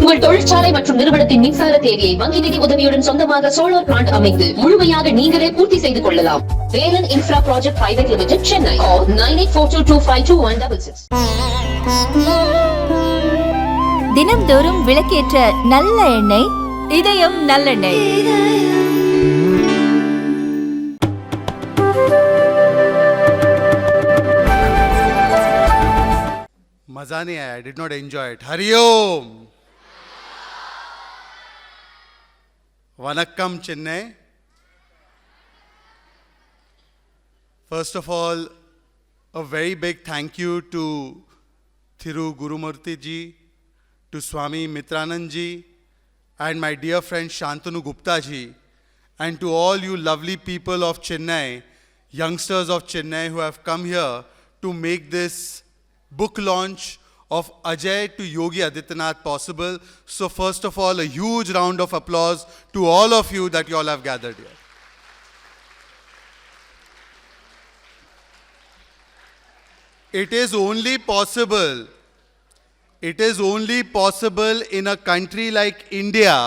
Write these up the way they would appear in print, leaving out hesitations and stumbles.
உங்கள் தொழிற்சாலை மற்றும் நிறுவனத்தின் மின்சார தேவையை வங்கி நிதி உதவியுடன் சொந்தமாக சோலார் பிளான்ட் அமைத்து முழுமையாக நீங்களே பூர்த்தி செய்து கொள்ளலாம். Velan infra project private limited, Chennai. 9842252166. தினம்தோறும் விளக்கேற்ற நல்ல எண்ணெய், இதயம் நல்லெண்ணெய். मजा नहीं आया. I did not enjoy it. Hariom. Vanakkam, Chennai. First of all, a very big thank you to Thiru Gurumurthy ji, to Swami Mitranand ji, and my dear friend Shantanu Gupta ji, and to all you lovely people of Chennai, youngsters of Chennai who have come here to make this book launch of Ajay to Yogi Adityanath possible. So first of all, a huge round of applause to all of you that you all have gathered here. It is only possible in a country like India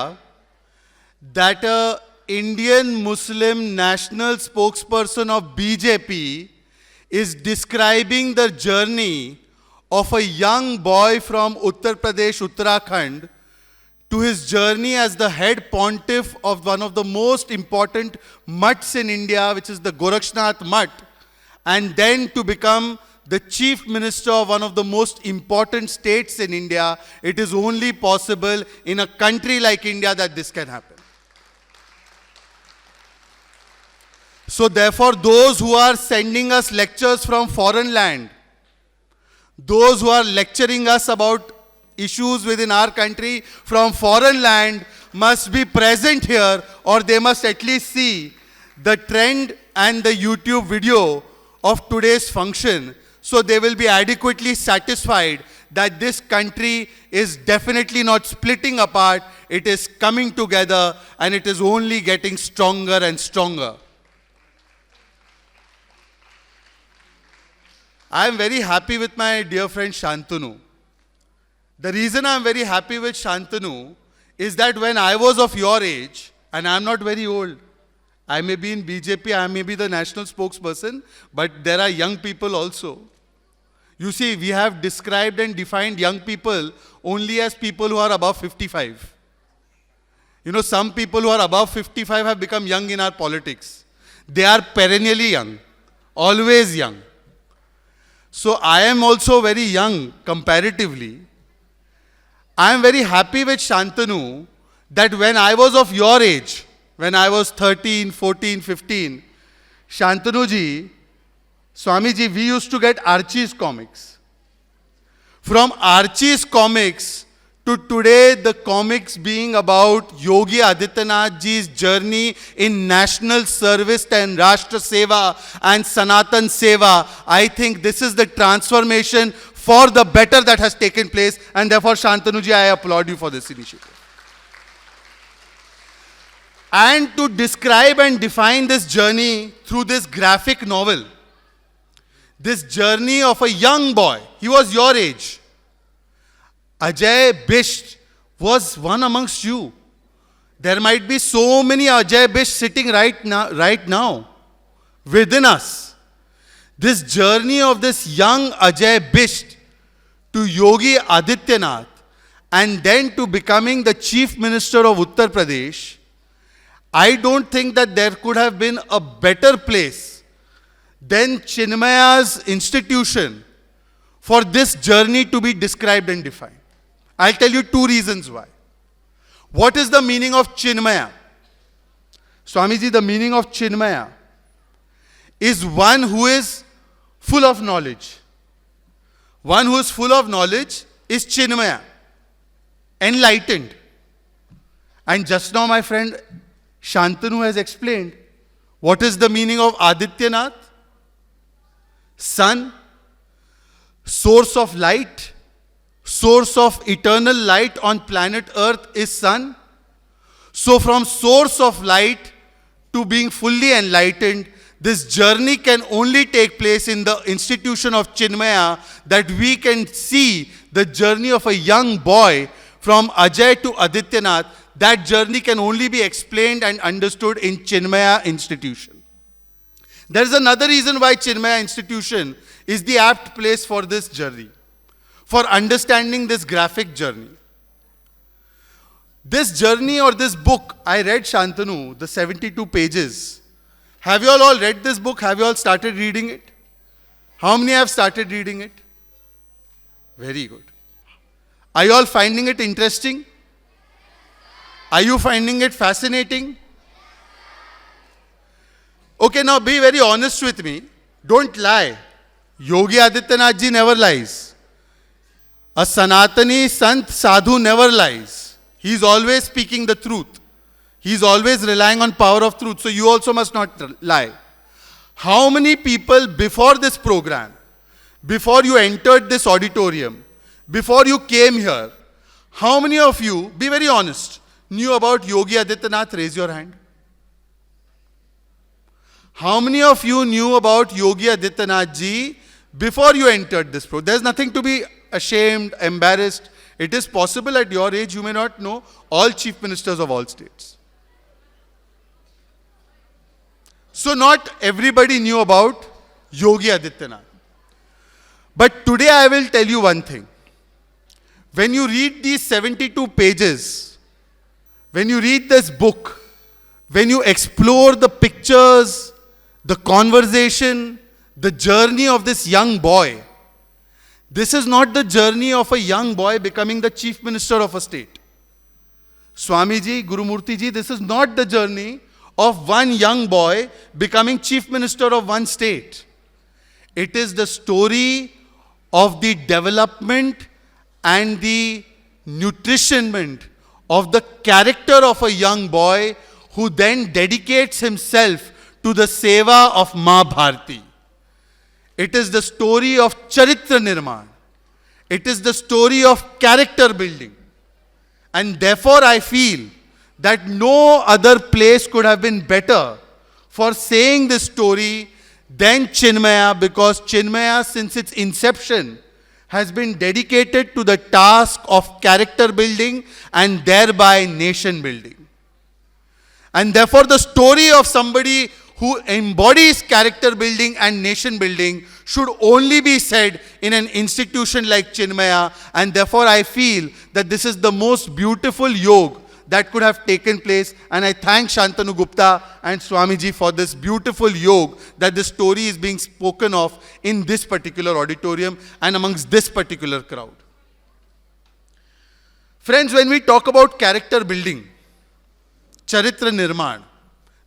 that a Indian Muslim national spokesperson of BJP is describing the journey of a young boy from Uttar Pradesh, Uttarakhand, to his journey as the head pontiff of one of the most important mutts in India, which is the Gorakshnath Mutt, and then to become the chief minister of one of the most important states in India. It is only possible in a country like India that this can happen. So therefore, those who are sending us lectures from foreign land, those who are lecturing us about issues within our country from foreign land must be present here, or they must at least see the trend and the YouTube video of today's function. So they will be adequately satisfied that this country is definitely not splitting apart. It is coming together, and it is only getting stronger and stronger. I am very happy with my dear friend Shantanu. The reason I am very happy with Shantanu is that when I was of your age, and I am not very old, I may be in BJP, I may be the national spokesperson, but there are young people also. You see, we have described and defined young people only as people who are above 55. You know, some people who are above 55 have become young in our politics. They are perennially young, always young. So I am also very young comparatively. I am very happy with Shantanu that when I was of your age, when I was 13, 14, 15, Shantanu ji, Swami ji, we used to get Archie's comics. From Archie's comics to today, the comics being about Yogi Adityanath ji's journey in national service and Rashtra Seva and Sanatan Seva, I think this is the transformation for the better that has taken place, and therefore Shantanu ji, I applaud you for this initiative. And to describe and define this journey through this graphic novel, this journey of a young boy, he was your age. Ajay Bisht was one amongst you. There might be so many Ajay Bisht sitting right now within us. This journey of this young Ajay Bisht to Yogi Adityanath and then to becoming the chief minister of Uttar Pradesh, I don't think that there could have been a better place than Chinmaya's institution for this journey to be described and defined. I'll tell you two reasons why. What is the meaning of Chinmaya? Swamiji, the meaning of Chinmaya is one who is full of knowledge. One who is full of knowledge is Chinmaya, enlightened. And just now my friend Shantanu has explained what is the meaning of Adityanath. Sun, source of light, source of eternal light on planet Earth is sun. So from source of light to being fully enlightened, this journey can only take place in the institution of Chinmaya, that we can see the journey of a young boy from Ajay to Adityanath, that journey can only be explained and understood in Chinmaya Institution. There is another reason why Chinmaya Institution is the apt place for this journey, for understanding this graphic journey. This journey or this book, I read Shantanu, the 72 pages. Have you all read this book? Have you all started reading it? How many have started reading it? Very good. Are you all finding it interesting? Are you finding it fascinating? Okay, now be very honest with me. Don't lie. Yogi Adityanath ji never lies. A Sanatani Sant Sadhu never lies. He is always speaking the truth. He is always relying on power of truth. So you also must not lie. How many people before this program, before you entered this auditorium, before you came here, how many of you, be very honest, knew about Yogi Adityanath? Raise your hand. How many of you knew about Yogi Adityanath ji before you entered this program? There's nothing to be ashamed, embarrassed. It is possible at your age you may not know all chief ministers of all states. So not everybody knew about Yogi Adityanath. But today I will tell you one thing. When you read these 72 pages, when you read this book, when you explore the pictures, the conversation, the journey of this young boy, this is not the journey of a young boy becoming the chief minister of a state. Swamiji, Gurumurti ji, this is not the journey of one young boy becoming chief minister of one state. It is the story of the development and the nutritionment of the character of a young boy who then dedicates himself to the seva of Ma Bharati. It is the story of Charitra Nirman. It is the story of character building. And therefore I feel that no other place could have been better for saying this story than Chinmaya, because Chinmaya since its inception has been dedicated to the task of character building and thereby nation building. And therefore the story of somebody who embodies character building and nation building should only be said in an institution like Chinmaya. And therefore I feel that this is the most beautiful yoga that could have taken place. And I thank Shantanu Gupta and Swamiji for this beautiful yoga that this story is being spoken of in this particular auditorium and amongst this particular crowd. Friends, when we talk about character building, Charitra Nirman,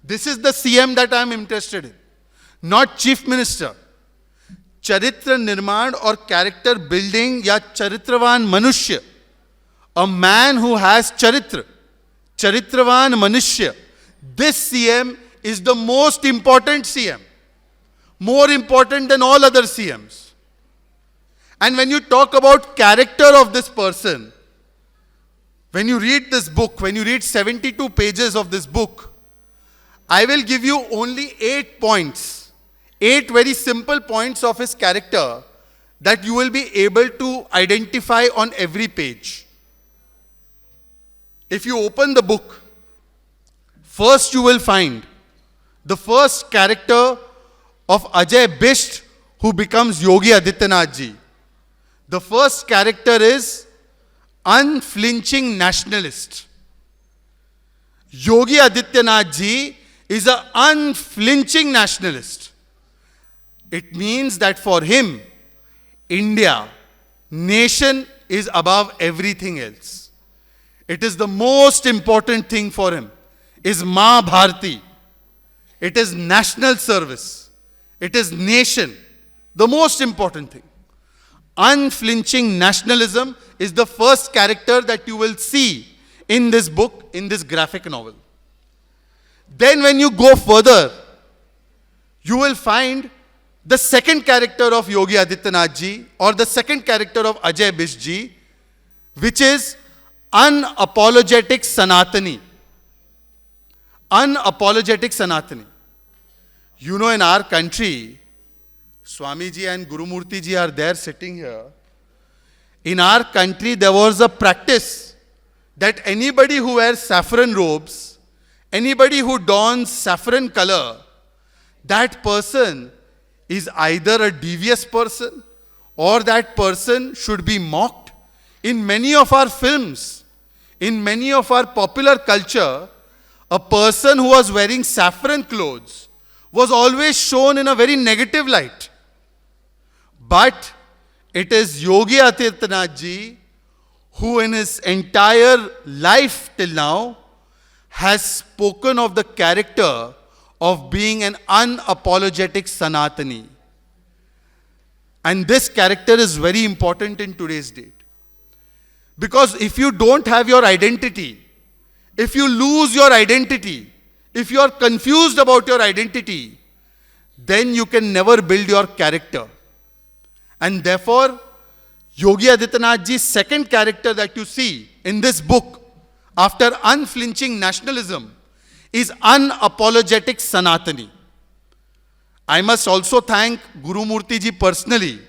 this is the CM that I am interested in, not Chief Minister. Charitra Nirman or character building ya Charitravan Manushya, a man who has Charitra, Charitravan Manushya. This CM is the most important CM, more important than all other CMs. And when you talk about character of this person, when you read this book, when you read 72 pages of this book, I will give you only 8 points, 8 very simple points of his character that you will be able to identify on every page. If you open the book, first you will find the first character of Ajay Bisht, who becomes Yogi Adityanath ji. The first character is unflinching nationalist. Yogi Adityanath ji is an unflinching nationalist. It means that for him, India, nation is above everything else. It is the most important thing for him, is Ma Bharati. It is national service. It is nation, the most important thing. Unflinching nationalism is the first character that you will see in this book, in this graphic novel. Then when you go further, you will find the second character of Yogi Adityanath ji or the second character of Ajay Bisht ji, which is unapologetic Sanatani. Unapologetic Sanatani. You know, in our country, Swamiji and Gurumurti ji are there sitting here. In our country, there was a practice that anybody who wears saffron robes, anybody who dons saffron color, that person is either a devious person or that person should be mocked. In many of our films, in many of our popular culture, a person who was wearing saffron clothes was always shown in a very negative light. But it is Yogi Adityanath ji who in his entire life till now has spoken of the character of being an unapologetic Sanatani. And this character is very important in today's date. Because if you don't have your identity, if you lose your identity, if you are confused about your identity, then you can never build your character. And therefore, Yogi Adityanath ji's second character that you see in this book, after unflinching nationalism, is unapologetic Sanatani. I must also thank Guru Murthy ji personally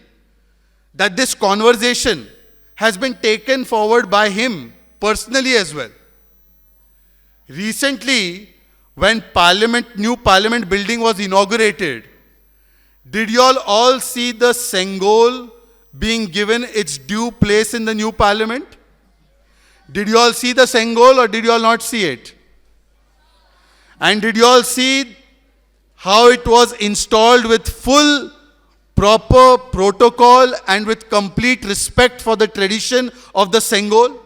that this conversation has been taken forward by him personally as well. Recently, when new parliament building was inaugurated, did you all see the Sengol being given its due place in the new parliament? Did you all see the Sengol or did you all not see it? And did you all see how it was installed with full, proper protocol and with complete respect for the tradition of the Sengol?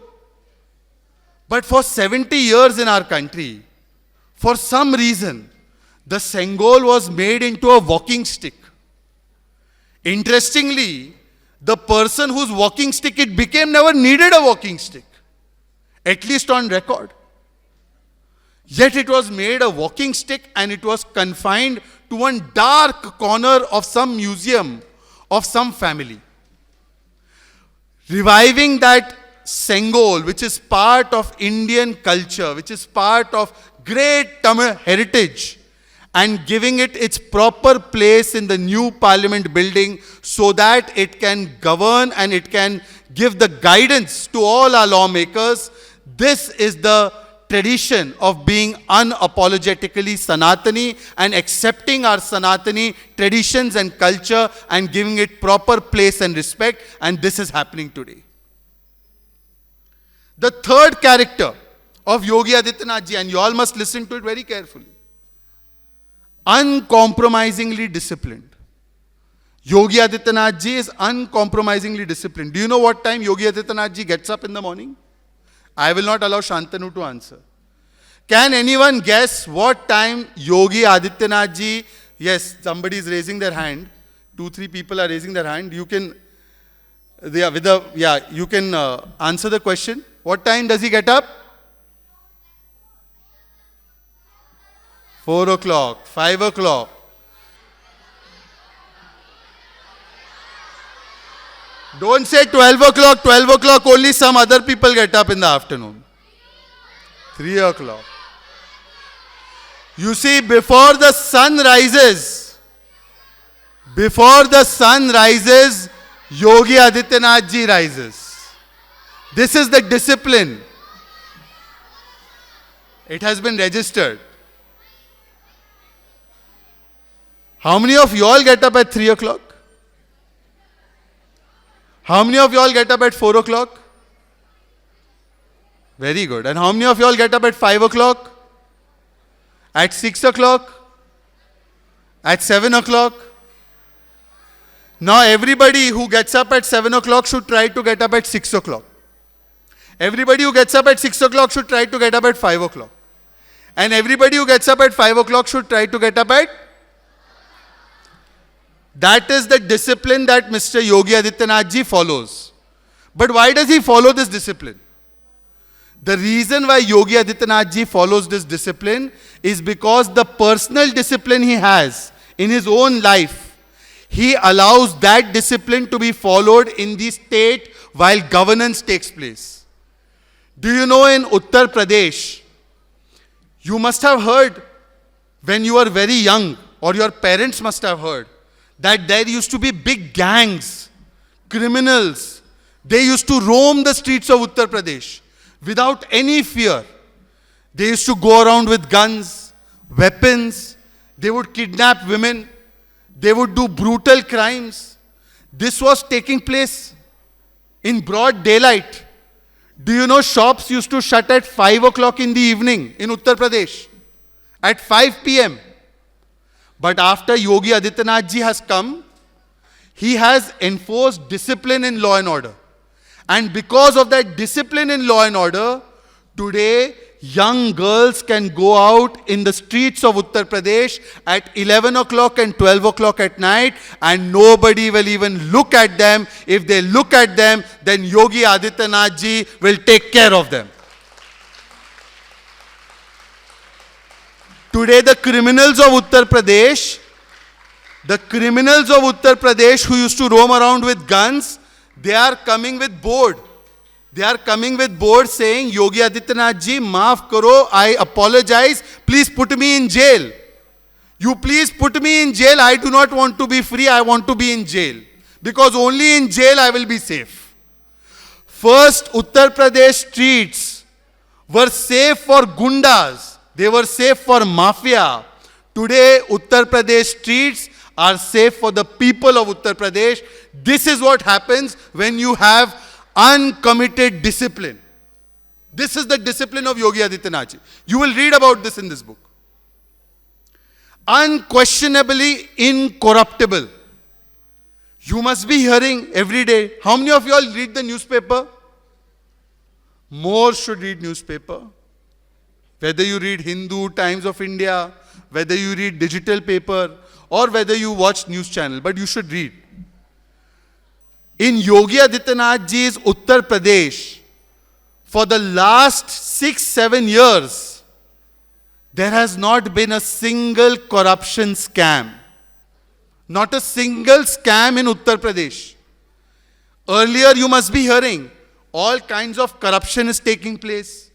But for 70 years in our country, for some reason, the Sengol was made into a walking stick. Interestingly, the person whose walking stick it became never needed a walking stick, at least on record. Yet it was made a walking stick and it was confined to one dark corner of some museum of some family. Reviving that Sengol, which is part of Indian culture, which is part of great Tamil heritage, and giving it its proper place in the new parliament building so that it can govern and it can give the guidance to all our lawmakers. This is the tradition of being unapologetically Sanatani and accepting our Sanatani traditions and culture and giving it proper place and respect, and this is happening today. The third character of Yogi Adityanath ji, and you all must listen to it very carefully, uncompromisingly disciplined. Yogi Adityanath ji is uncompromisingly disciplined. Do you know what time Yogi Adityanath ji gets up in the morning? I will not allow Shantanu to answer. Can anyone guess what time Yogi Adityanath ji, yes, somebody is raising their hand, 2-3 people are raising their hand, you can, you can answer the question. What time does he get up? 4 o'clock, 5 o'clock. Don't say 12 o'clock, 12 o'clock, only some other people get up in the afternoon. 3 o'clock. You see, before the sun rises, Yogi Adityanath ji rises. This is the discipline. It has been registered. How many of you all get up at 3 o'clock? How many of you all get up at 4 o'clock? Very good. And how many of you all get up at 5 o'clock? At 6 o'clock? At 7 o'clock? Now everybody who gets up at 7 o'clock should try to get up at 6 o'clock. Everybody who gets up at 6 o'clock should try to get up at 5 o'clock. And everybody who gets up at 5 o'clock should try to get up at... That is the discipline that Mr. Yogi Adityanath ji follows. But why does he follow this discipline? The reason why Yogi Adityanath ji follows this discipline is because the personal discipline he has in his own life, he allows that discipline to be followed in the state while governance takes place. Do you know in Uttar Pradesh, you must have heard when you were very young, or your parents must have heard, that there used to be big gangs, criminals. They used to roam the streets of Uttar Pradesh. without any fear. They used to go around with guns, weapons. They would kidnap women. They would do brutal crimes. This was taking place in broad daylight. Do you know shops used to shut at 5 o'clock in the evening in Uttar Pradesh? At 5 p.m. But after Yogi Adityanath ji has come, he has enforced discipline in law and order. And because of that discipline in law and order, today young girls can go out in the streets of Uttar Pradesh at 11 o'clock and 12 o'clock at night, and nobody will even look at them. If they look at them, then Yogi Adityanath ji will take care of them. Today the criminals of Uttar Pradesh, who used to roam around with guns, they are coming with board. They are coming with board saying, Yogi Adityanath ji, maaf karo, I apologize, please put me in jail. You please put me in jail, I do not want to be free, I want to be in jail. Because only in jail I will be safe. First, Uttar Pradesh streets were safe for gundas. They were safe for mafia. Today, Uttar Pradesh streets are safe for the people of Uttar Pradesh. This is what happens when you have uncommitted discipline. This is the discipline of Yogi Adityanath ji. You will read about this in this book. Unquestionably incorruptible. You must be hearing every day. How many of you all read the newspaper? More should read newspaper. Whether you read Hindu, Times of India, whether you read digital paper, or whether you watch news channel, but you should read. In Yogi Adityanath ji's Uttar Pradesh, for the last 6-7 years, there has not been a single corruption scam. Not a single scam in Uttar Pradesh. Earlier you must be hearing, all kinds of corruption is taking place.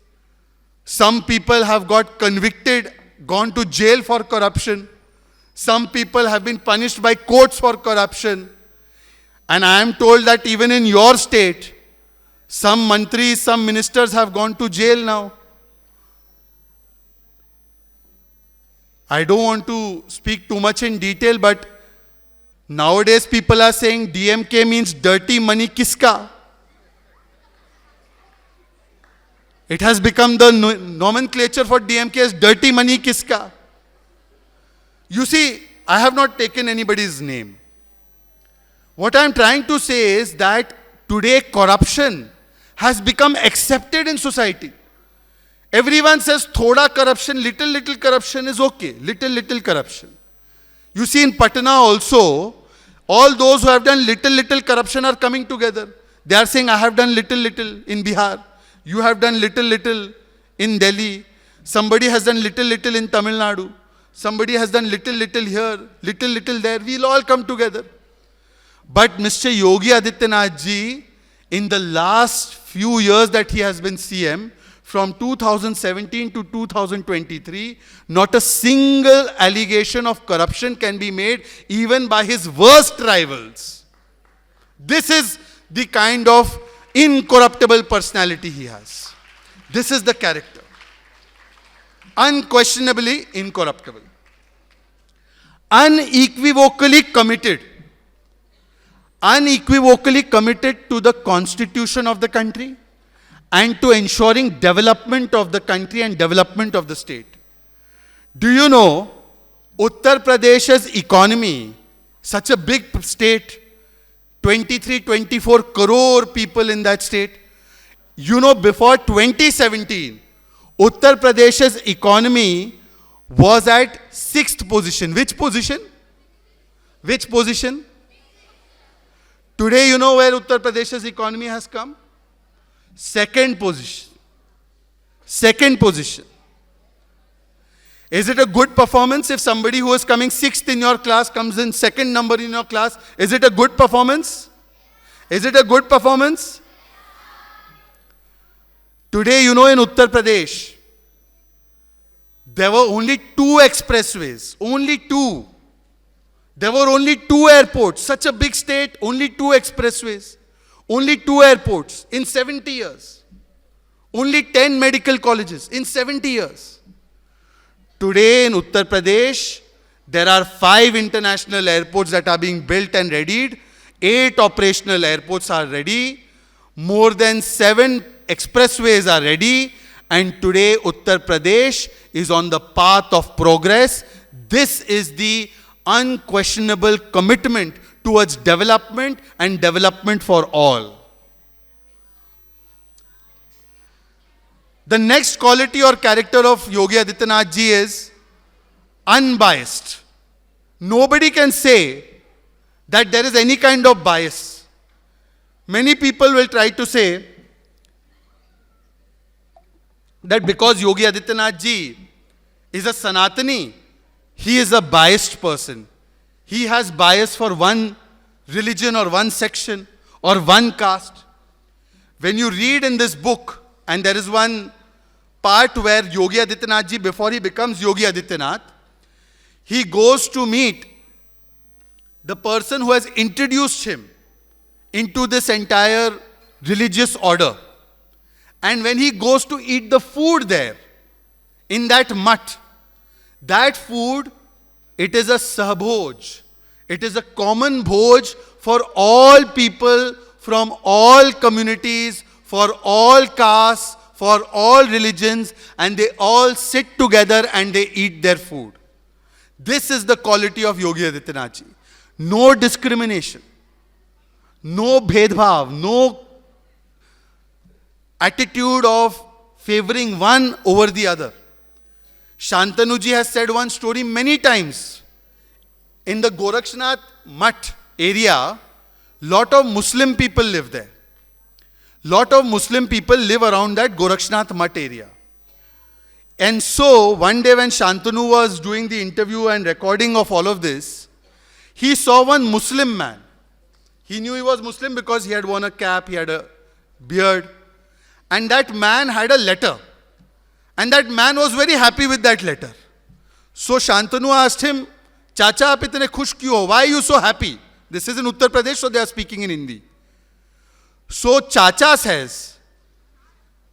Some people have got convicted, gone to jail for corruption. Some people have been punished by courts for corruption. And I am told that even in your state, some mantris, some ministers have gone to jail now. I don't want to speak too much in detail, but nowadays people are saying DMK means dirty money kiska. It has become the nomenclature for DMK as dirty money kiska. You see, I have not taken anybody's name. What I am trying to say is that today corruption has become accepted in society. Everyone says thoda corruption, little corruption is okay. Little corruption. You see in Patna also, all those who have done little corruption are coming together. They are saying, I have done little in Bihar. You have done little in Delhi. Somebody has done little in Tamil Nadu. Somebody has done little here, little there. We'll all come together. But Mr. Yogi Adityanath ji, in the last few years that he has been CM, from 2017 to 2023, not a single allegation of corruption can be made even by his worst rivals. This is the kind of incorruptible personality he has. This is the character. Unquestionably incorruptible. Unequivocally committed to the constitution of the country and to ensuring development of the country and development of the state. Do you know Uttar Pradesh's economy, such a big state, 23-24 crore people in that state. You know, before 2017, Uttar Pradesh's economy was at 6th position. Which position? Which position? Today, you know where Uttar Pradesh's economy has come? 2nd position. 2nd position. Is it a good performance if somebody who is coming 6th in your class comes in 2nd number in your class? Is it a good performance? Is it a good performance? Today, you know, in Uttar Pradesh, there were only 2 expressways. Only 2. There were only 2 airports. Such a big state, only 2 expressways. Only 2 airports in 70 years. Only 10 medical colleges in 70 years. Today in Uttar Pradesh, there are 5 international airports that are being built and readied. 8 operational airports are ready. More than 7 expressways are ready. And today Uttar Pradesh is on the path of progress. This is the unquestionable commitment towards development and development for all. The next quality or character of Yogi Adityanath ji is unbiased. Nobody can say that there is any kind of bias. Many people will try to say that because Yogi Adityanath ji is a Sanatani, he is a biased person. He has bias for one religion or one section or one caste. When you read in this book, and there is one part where Yogi Adityanath ji, before he becomes Yogi Adityanath, he goes to meet the person who has introduced him into this entire religious order. And when he goes to eat the food there, in that mutt, that food, it is a sahbhoj. It is a common bhoj for all people from all communities, for all castes, for all religions, and they all sit together and they eat their food. This is the quality of Yogi Adityanath ji. No discrimination, no bhedbhav, no attitude of favoring one over the other. Shantanu ji has said one story many times. In the Gorakshnath Mutt area, lot of Muslim people live there. Lot of Muslim people live around that Gorakshnath Mutt area. And so, one day when Shantanu was doing the interview and recording of all of this, he saw one Muslim man. He knew he was Muslim because he had worn a cap, he had a beard. And that man had a letter. And that man was very happy with that letter. So Shantanu asked him, Chacha, aap itne khush kyun ho? Why are you so happy? This is in Uttar Pradesh, so they are speaking in Hindi. So Chacha says,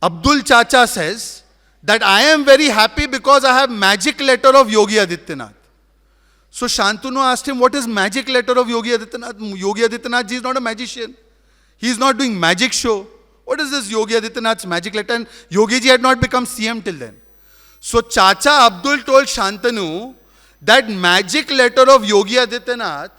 Abdul Chacha says, that I am very happy because I have magic letter of Yogi Adityanath. So Shantanu asked him, what is magic letter of Yogi Adityanath? Yogi Adityanath ji is not a magician. He is not doing magic show. What is this Yogi Adityanath's magic letter? And Yogi ji had not become CM till then. So Chacha Abdul told Shantanu that magic letter of Yogi Adityanath,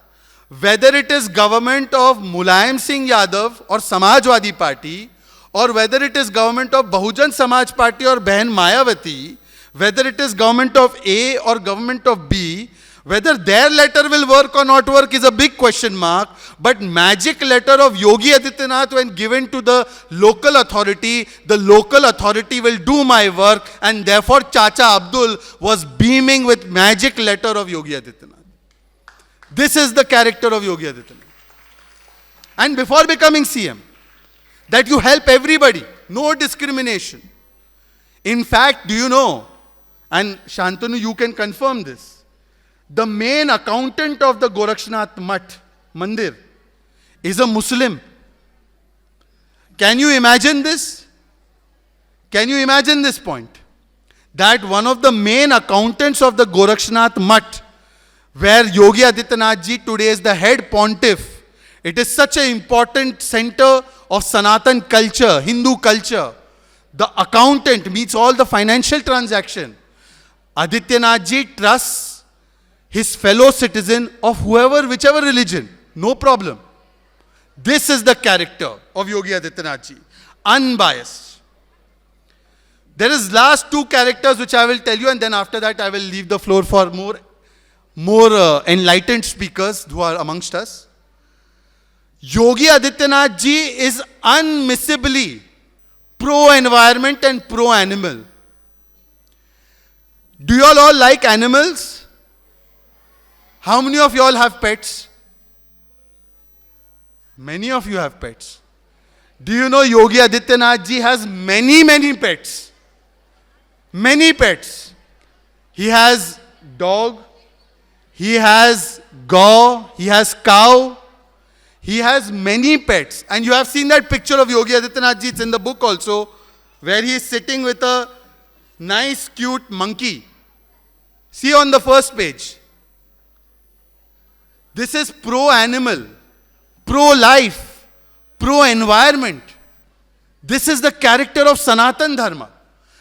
whether it is government of Mulayam Singh Yadav or Samajwadi Party, or whether it is government of Bahujan Samaj Party or Behan Mayawati, whether it is government of A or government of B, whether their letter will work or not work is a big question mark. But magic letter of Yogi Adityanath, when given to the local authority will do my work, and therefore Chacha Abdul was beaming with magic letter of Yogi Adityanath. This is the character of Yogi Adityanath. And before becoming CM, that you help everybody, no discrimination. In fact, do you know, and Shantanu, you can confirm this, the main accountant of the Gorakshnath Mutt Mandir is a Muslim. Can you imagine this? Can you imagine this point? That one of the main accountants of the Gorakshnath Mutt, where Yogi Adityanath ji today is the head pontiff, it is such an important center of Sanatan culture, Hindu culture. The accountant meets all the financial transaction. Adityanath ji trusts his fellow citizen of whichever religion. No problem. This is the character of Yogi Adityanath ji. Unbiased. There is last 2 characters which I will tell you, and then after that I will leave the floor for more enlightened speakers who are amongst us. Yogi Adityanath ji is unmissably pro-environment and pro-animal. Do you all like animals? How many of you all have pets? Many of you have pets. Do you know Yogi Adityanath ji has many pets? Many pets. He has dog, he has gaw, he has cow, he has many pets. And you have seen that picture of Yogi Adityanath ji, it's in the book also. where he is sitting with a nice, cute monkey. See on the first page. This is pro-animal, pro-life, pro-environment. This is the character of Sanatan Dharma.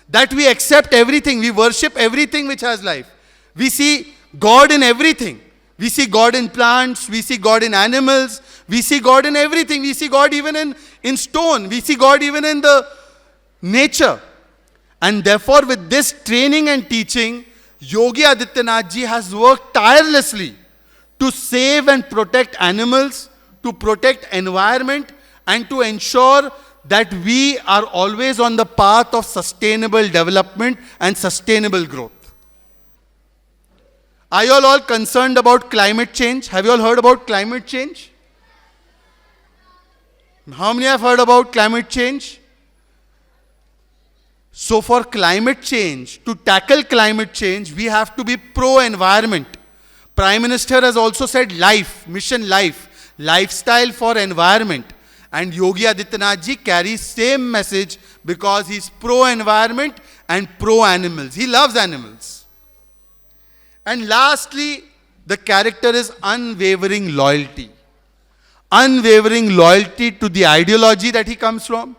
That we accept everything, we worship everything which has life. We see God in everything. We see God in plants, we see God in animals, we see God in everything. We see God even in stone, we see God even in the nature. And therefore, with this training and teaching, Yogi Adityanath ji has worked tirelessly to save and protect animals, to protect environment, and to ensure that we are always on the path of sustainable development and sustainable growth. Are you all concerned about climate change? Have you all heard about climate change? How many have heard about climate change? So for climate change, to tackle climate change, we have to be pro-environment. Prime Minister has also said life, mission life, lifestyle for environment. And Yogi Adityanath ji carries same message because he's pro-environment and pro-animals. He loves animals. And lastly, the character is unwavering loyalty. Unwavering loyalty to the ideology that he comes from.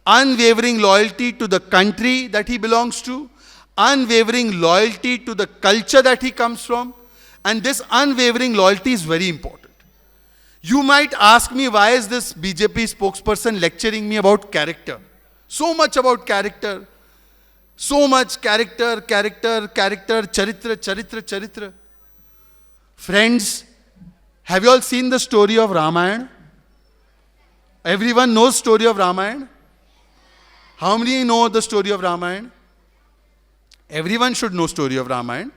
Unwavering loyalty to the country that he belongs to. Unwavering loyalty to the culture that he comes from. And this unwavering loyalty is very important. You might ask me, why is this BJP spokesperson lecturing me about character? So much about character. So much character, charitra. Friends, have you all seen the story of Ramayana? Everyone knows story of Ramayana? How many know the story of Ramayana? Everyone should know story of Ramayana.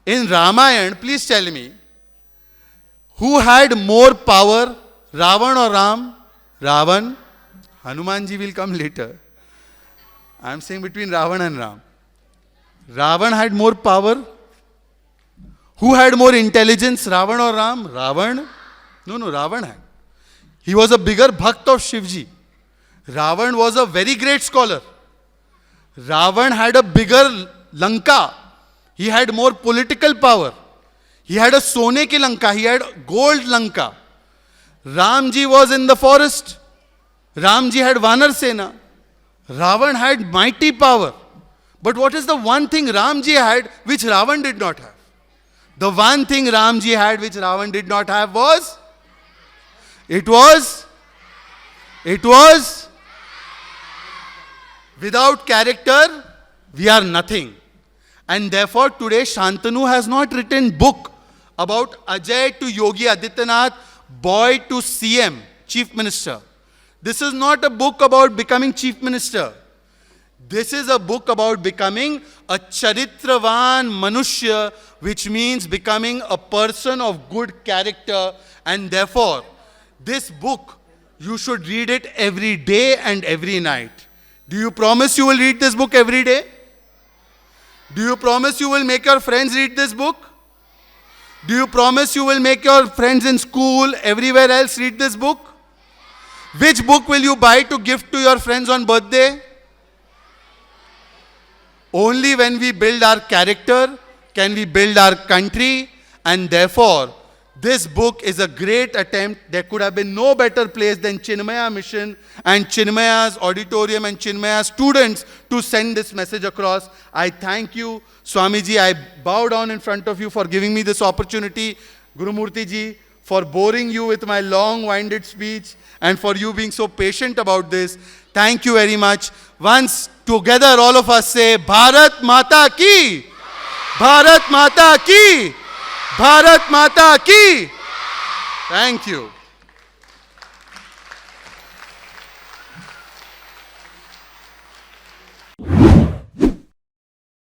In Ramayana, please tell me, who had more power, Ravan or Ram? Ravan. Hanumanji will come later. I am saying between Ravan and Ram. Ravan had more power. Who had more intelligence, Ravan or Ram? Ravan. No, Ravan had. He was a bigger bhakt of Shivji. Ravan was a very great scholar. Ravan had a bigger Lanka. He had more political power. He had a Sone ki Lanka. He had gold Lanka. Ramji was in the forest. Ramji had Vanar Sena. Ravan had mighty power. But what is the one thing Ramji had which Ravan did not have? The one thing Ramji had which Ravan did not have was? It was without character, we are nothing. And therefore today Shantanu has not written book about Ajay to Yogi Adityanath, boy to CM, Chief Minister. This is not a book about becoming Chief Minister. This is a book about becoming a Charitravan Manushya, which means becoming a person of good character. And therefore, this book, you should read it every day and every night. Do you promise you will read this book every day? Do you promise you will make your friends read this book? Do you promise you will make your friends in school, everywhere else read this book? Which book will you buy to gift to your friends on birthday? Only when we build our character can we build our country, and therefore this book is a great attempt. There could have been no better place than Chinmaya Mission and Chinmaya's auditorium and Chinmaya students to send this message across. I thank you, Swamiji. I bow down in front of you for giving me this opportunity. Gurumurti ji, for boring you with my long-winded speech and for you being so patient about this. Thank you very much. Once together all of us say, Bharat Mata Ki! Bharat Mata Ki! Bharat Mata Ki! Thank you.